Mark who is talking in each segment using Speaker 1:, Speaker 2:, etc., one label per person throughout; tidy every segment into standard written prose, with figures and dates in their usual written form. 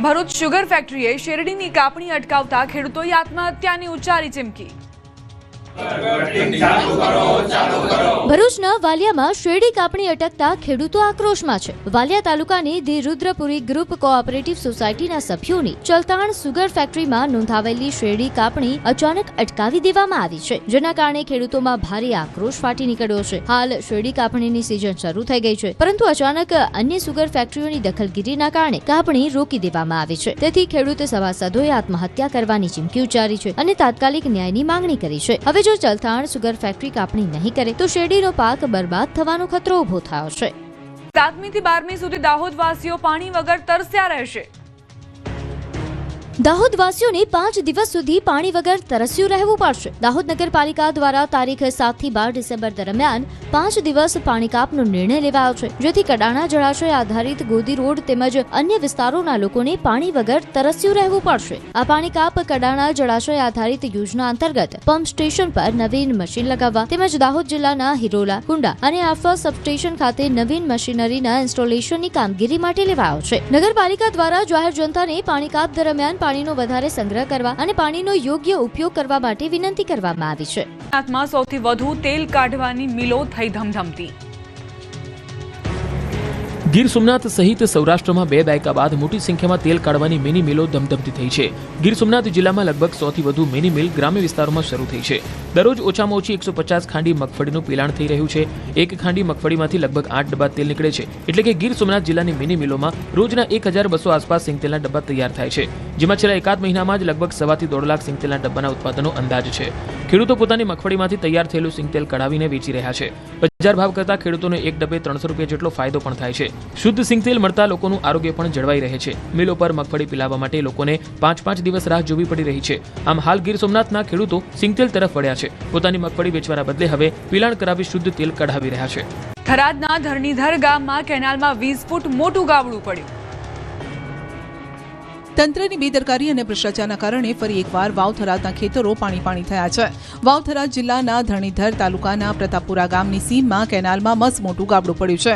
Speaker 1: Bharuch sugar ફેક્ટરીએ શેરડીની કાપણી અટકાવતા ખેડૂતોએ આત્મહત્યાની ઉચ્ચારી ચીમકી।
Speaker 2: ભરૂચના વાલિયામાં શેરડી કાપણી અટકતા ખેડૂતો આક્રોશમાં છે। વાલિયા તાલુકાની ધી રુદ્રપુરી ગ્રુપ કોઓપરેટિવ સોસાયટીના સભ્યોની ચલતાણ સુગર ફેક્ટરીમાં નોંધાવેલી શેરડી કાપણી અચાનક અટકાવી દેવામાં આવી છે, જેના કારણે ખેડૂતોમાં ભારે આક્રોશ ફાટી નીકળ્યો છે। હાલ શેરડી કાપણીની સિઝન શરૂ થઈ ગઈ છે, પરંતુ અચાનક અન્ય સુગર ફેક્ટરીઓની દખલગીરીના કારણે કાપણી રોકી દેવામાં આવી છે। તેથી ખેડૂત સભાસદોએ આત્મહત્યા કરવાની ચીમકી ઉચ્ચારી છે અને તાત્કાલિક ન્યાયની માંગણી કરી છે। હવે જો ચલતાણ સુગર ફેક્ટરી કાપણી નહીં કરે તો શેરડીનો પાક બરબાદ થવાનો ખતરો ઉભો થયો છે।
Speaker 1: 7મી થી 12મી સુધી દાહોદવાસીઓ પાણી વગર તરસ્યા રહેશે।
Speaker 2: દાહોદવાસીઓને 5 દિવસ સુધી પાણી વગર તરસ્યું રહેવું પડશે। દાહોદ નગરપાલિકા દ્વારા તારીખ 7 થી 12 ડિસેમ્બર દરમિયાન 5 દિવસ પાણી કાપનો નિર્ણય લેવાયો છે, જેથી કડાણા જળાશય આધારિત ગોદી રોડ તેમજ અન્ય વિસ્તારોના લોકોને પાણી વગર તરસ્યું રહેવું પડશે। આ પાણી કાપ કડાણા જળાશય આધારિત યોજના અંતર્ગત પંપ સ્ટેશન પર નવીન મશીન લગાવવા તેમજ દાહોદ જિલ્લાના હિરોલા, કુંડા અને આફવા સબસ્ટેશન ખાતે નવીન મશીનરીના ઇન્સ્ટોલેશનની કામગીરી માટે લેવાયો છે। નગરપાલિકા દ્વારા જાહેર જનતાને પાણી કાપ દરમિયાન પાણીનો વધારે સંગ્રહ કરવા અને પાણીનો યોગ્ય ઉપયોગ કરવા માટે વિનંતી કરવામાં આવી છે।
Speaker 1: ગુજરાતમાં સૌથી વધુ તેલ કાઢવાની મિલો થઈ ધમધમતી।
Speaker 3: ગીર સોમનાથ સહિત સૌરાષ્ટ્રમાં 2 દાયકા બાદ મોટી સંખ્યામાં તેલ કાઢવાની મિની મિલો ધમધમતી થઈ છે। ગીર સોમનાથ જિલ્લામાં લગભગ 100 થી વધુ મિની મિલ ગ્રામ્ય વિસ્તારોમાં શરૂ થઈ છે। દરરોજ ઓછામાં ઓછી 150 ખાંડી મગફળીનું પિલાણ થઈ રહ્યું છે। એક ખાંડી મગફળીમાંથી લગભગ 8 ડબ્બા તેલ નીકળે છે, એટલે કે ગીર સોમનાથ જિલ્લાની મિની મિલોમાં રોજના 1200 આસપાસ સિંગતેલના ડબ્બા તૈયાર થાય છે, જેમાં છેલ્લા એકાદ મહિનામાં જ લગભગ 1.25 થી 1.5 લાખ સિંગતેલના ડબ્બાના ઉત્પાદનનો અંદાજ છે। ખેડૂતો પોતાની મગફળીમાંથી તૈયાર થયેલું સિંગતેલ કઢાવીને વેચી રહ્યા છે। બજાર ભાવ કરતા ખેડૂતોને એક ડબ્બે 300 રૂપિયા જેટલો ફાયદો પણ થાય છે। શુદ્ધ સિંગતેલ મળતા લોકોનું આરોગ્ય પણ જળવાઈ રહે છે। મિલો પર મગફળી પિલાવવા માટે લોકોને 5 દિવસ રાહ જોવી પડી રહી છે। આમ હાલ ગીર સોમનાથના ખેડૂતો સિંગતેલ તરફ વળ્યા છે। પોતાની મગફળી વેચવાના બદલે હવે પિલાણ કરાવી શુદ્ધ તેલ કઢાવી રહ્યા છે।
Speaker 1: થરાદના ધરણીધર ગામમાં કેનાલમાં 20 ફૂટ મોટું ગાબડું પડ્યું।
Speaker 4: તંત્રની બેદરકારી અને ભ્રષ્ટાચારના કારણે ફરી એકવાર વાવ થરાદના ખેતરો પાણી થયા છે। વાવ થરાદ જિલ્લાના ધરણીધર તાલુકાના પ્રતાપપુરા ગામની સીમમાં કેનાલમાં મસ્ત મોટું ગાબડું પડ્યું છે।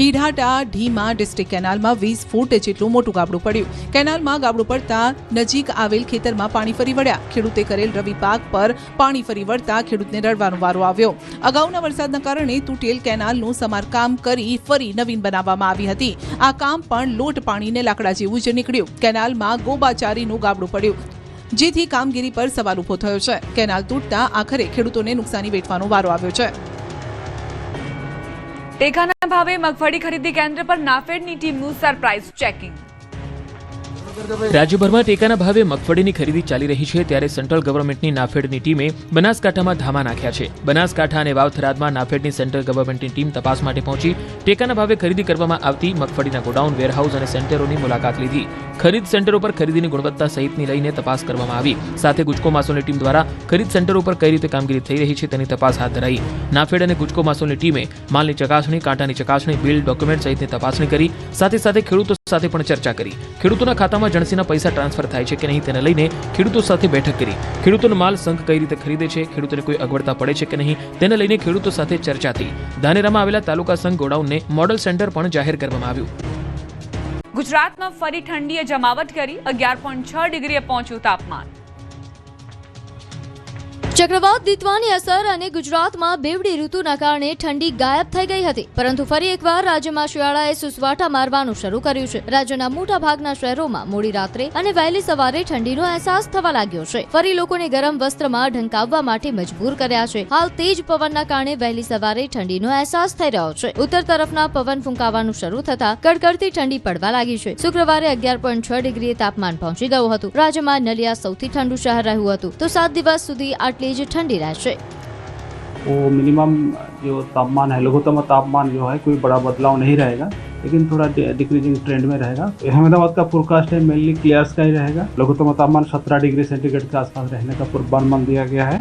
Speaker 4: ઈઢાટા ઢીમા ડિસ્ટ્રિક્ટ કેનાલમાં 20 ફૂટ જેટલું મોટું ગાબડું પડ્યું। કેનાલમાં ગાબડું પડતા નજીક આવેલ ખેતરમાં પાણી ફરી વળ્યા। ખેડૂતે કરેલ રવિ પાક પર પાણી ફરી વળતા ખેડૂતને રડવાનો વારો આવ્યો। અગાઉના વરસાદના કારણે તૂટેલ કેનાલનું સમારકામ કરી ફરી નવીન બનાવવામાં આવી હતી। આ કામ પણ લોટ પાણીને લાકડા જેવું જ નીકળ્યું। કેનાલમાં ગોબાચારીનું ગાબડું પડ્યું, જેથી કામગીરી પર સવાલ ઉભો થયો છે। કેનાલ તૂટતા આખરે ખેડૂતોને નુકસાની વેઠવાનો વારો આવ્યો છે।
Speaker 1: ટેકાના ભાવે મગફળી ખરીદી કેન્દ્ર પર નાફેડની ટીમનું સરપ્રાઇઝ ચેકિંગ।
Speaker 3: રાજ્યભરમાં ટેકાના ભાવે મગફળીની ખરીદી ચાલી રહી છે, ત્યારે સેન્ટ્રલ ગવર્મેન્ટની નાફેડની ટીમે બનાસકાંઠામાં ધામા નાખ્યા છે। બનાસકાંઠા અને વાવ થરાદમાં નાફેડની સેન્ટ્રલ ગવર્મેન્ટની ટીમ તપાસ માટે પહોંચી ટેકાના ભાવે ખરીદી કરવામાં આવતી મગફળીના ગોડાઉન, વેરહાઉસ અને સેન્ટરોની મુલાકાત લીધી। ખરીદ સેન્ટરો પર ખરીદીની ગુણવત્તા સહિતની લઈને તપાસ કરવામાં આવી। સાથે ગુજકો માસોની ટીમ દ્વારા ખરીદ સેન્ટરો પર કઈ રીતે કામગીરી થઈ રહી છે તેની તપાસ હાથ ધરાઈ। નાફેડ અને ગુજકો માસોની ટીમે માલની ચકાસણી, કાંટાની ચકાસણી, બિલ, ડોક્યુમેન્ટ સહિતની તપાસણી કરી। સાથે ખેડૂતો સાથે પણ ચર્ચા કરી। ખેડૂતોના ખાતામાં જણસીના પૈસા ટ્રાન્સફર થાય છે કે નહીં તેને લઈને ખેડૂતો સાથે બેઠક કરી। ખેડૂતોનો માલ સંઘ કઈ રીતે ખરીદે છે, ખેડૂતોને કોઈ અગવડતા પડે છે કે નહીં તેને લઈને ખેડૂતો સાથે ચર્ચા થઈ। ધાનેરામાં આવેલા તાલુકા સંઘ ગોડાઉનને મોડલ સેન્ટર પણ જાહેર કરવામાં આવ્યું।
Speaker 1: ગુજરાતમાં ફરી ઠંડીએ જમાવટ કરી। 11.6 ડિગ્રીએ પહોંચ્યું તાપમાન।
Speaker 2: ચક્રવાત દિત્વાની અસર અને ગુજરાતમાં બેવડી ઋતુના કારણે ઠંડી ગાયબ થઈ ગઈ હતી, પરંતુ ફરી એકવાર રાજ્યમાં શિયાળાએ સુસવાટા મારવાનું શરૂ કર્યું છે। રાજ્યના મોટા ભાગના શહેરોમાં મોડી રાત્રે અને વહેલી સવારે ઠંડીનો અહેસાસ થવા લાગ્યો છે। ફરી લોકોને ગરમ વસ્ત્રમાં ઢંકાવવા માટે મજબૂર કર્યા છે। હાલ તેજ પવનના કારણે વહેલી સવારે ઠંડીનો અહેસાસ થઈ રહ્યો છે। ઉત્તર તરફના પવન ફૂંકાવાનું શરૂ થતા કડકડતી ઠંડી પડવા લાગી છે। શુક્રવારે 11.6 ડિગ્રીએ તાપમાન પહોંચી ગયું હતું। રાજ્યમાં નલિયા સૌથી ઠંડુ શહેર રહ્યું હતું, તો 7 દિવસ સુધી આટલી ठंडी रहશે।
Speaker 5: वो मिनिमम जो तापमान है, लघुत्तम तापमान जो है कोई बड़ा बदलाव नहीं रहेगा, लेकिन थोड़ा डिक्रीजिंग ट्रेंड में रहेगा। अहमदाबाद का फोरकास्ट है मेनली क्लियर स्काई रहेगा। लघुत्तम तापमान 17 डिग्री सेंटीग्रेड के आसपास रहने का पूर्वानुमान दिया गया है।